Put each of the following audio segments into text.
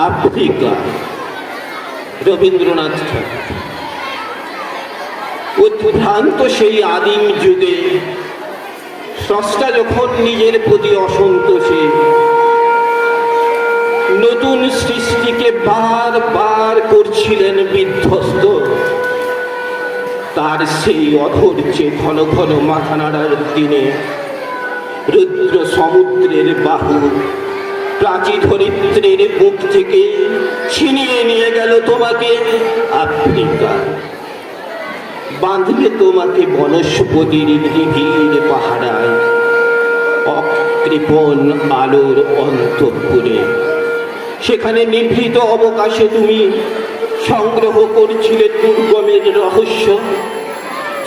Africa, Rabindranath ঠাকুর। উদ্ভ্রান্ত সেই আদিম যুগে স্রষ্টা যখন নিজের প্রতি অসন্তোষে নতুন সৃষ্টিকে বারবার করছিলেন বিধ্বস্ত, তার সেই অধৈর্যে ঘন ঘন মাথা নাড়ার দিনে রুদ্র সমুদ্রের বাহু প্রাচী ধরিত্রীর বুক থেকে ছিনিয়ে নিয়ে গেল তোমাকে আফ্রিকা। বাঁধলে তোমাকে বনস্পতির নিবিড় পাহাড়ায়, অকৃপণ আলোর অন্তঃপুরে। সেখানে নিভৃত অবকাশে তুমি সংগ্রহ করছিলে দুর্গমের রহস্য,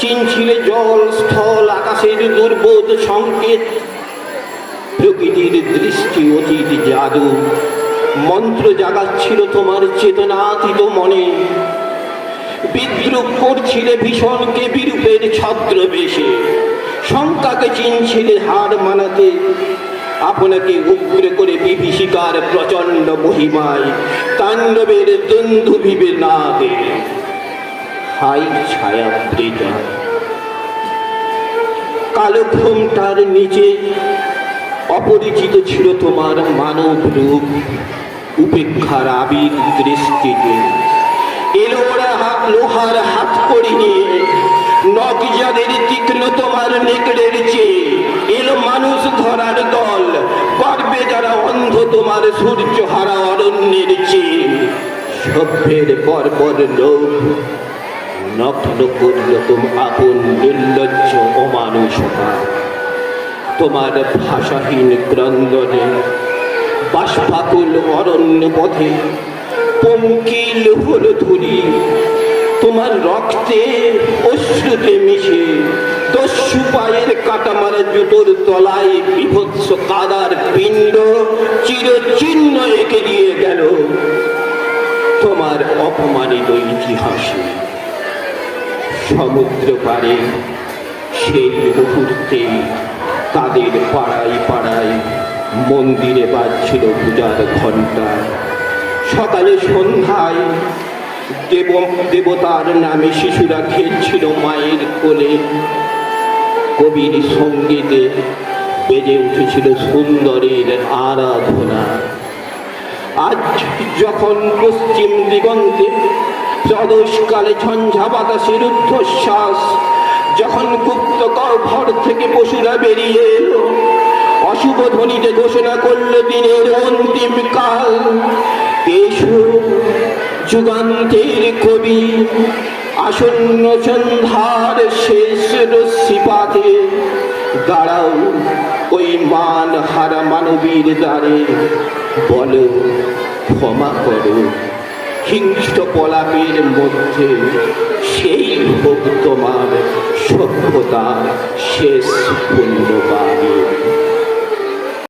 চিনছিলে জল স্থল আকাশের দুর্বোধ সংকেত। প্রকৃতির দৃষ্টি অতীত জাদু মন্ত্র জাগাচ্ছিল তোমার চেতনাতীত মনে। বিদ্রুপ করছিলে ভীষণকে বিরূপের ছদ্রবেশে, শঙ্কাকে চিনছিলে হার মানাতে, আপনাকে উগ্র করে বিভীষিকার প্রচণ্ড মহিমায় তাণ্ডবের দুন্দুভিবে না দে। হাই ছায়াবৃতা কালো ঘোমটার নিচে অপরিচিত ছিল তোমার মানব রূপ। উপেক্ষার আবির দৃষ্টিতে এলো ওরা লোহার হাত করি নিয়ে, নখ যাদের তীক্ষ্ণ তোমার নেকড়ের চেয়ে। এলো মানুষ ধরার দল, গর্বে যারা অন্ধ তোমার সূর্য হারা অরণ্যের চেয়ে। সভ্যের বর্বর লোভ নগ্ন করল আপন নির্লজ্জ অমানুষতা। তোমার ভাষাহীন ক্রন্দনে বাষ্পাকুল অরণ্য পথে পঙ্কিল হল ধুলি। তোমার রক্তে অশ্রুতে মিশে দস্যু পায়ের কাটামারা জুতোর তলায় বিভৎস কাদার পিণ্ড চিরচিহ্ন এঁকে দিয়ে গেল তোমার অপমানিত ইতিহাসে। সমুদ্র পারে সেই মুহূর্তে তাদের পাড়ায় পাড়ায় মন্দিরে বাজছিল পূজার ঘণ্টা। সকালে সন্ধ্যায় দেবতার নামে শিশুরা খেলছিল মায়ের কোলে। কবির সঙ্গীতে বেজে উঠেছিল সুন্দরের আরাধনা। আজ যখন পশ্চিম দিগন্তে প্রদোষকালে ঝঞ্ঝা বাতাসের ঊর্ধ্বশ্বাস, যখন গুপ্ত গহ্বর থেকে পশুরা বেরিয়ে এলো, অশুভ ধ্বনিতে ঘোষণা করল দিনের অন্তিম কাল। এসো যুগান্তের কবি, আসন্ন সন্ধ্যার শেষ রশ্মিপাতে দাঁড়াও ওই মান হারা মানবীর দ্বারে। বলো ক্ষমা করো, হিংস্র পলাপের মধ্যে সেই হোক তোমার সভ্যতার শেষ পুণ্যবাণী।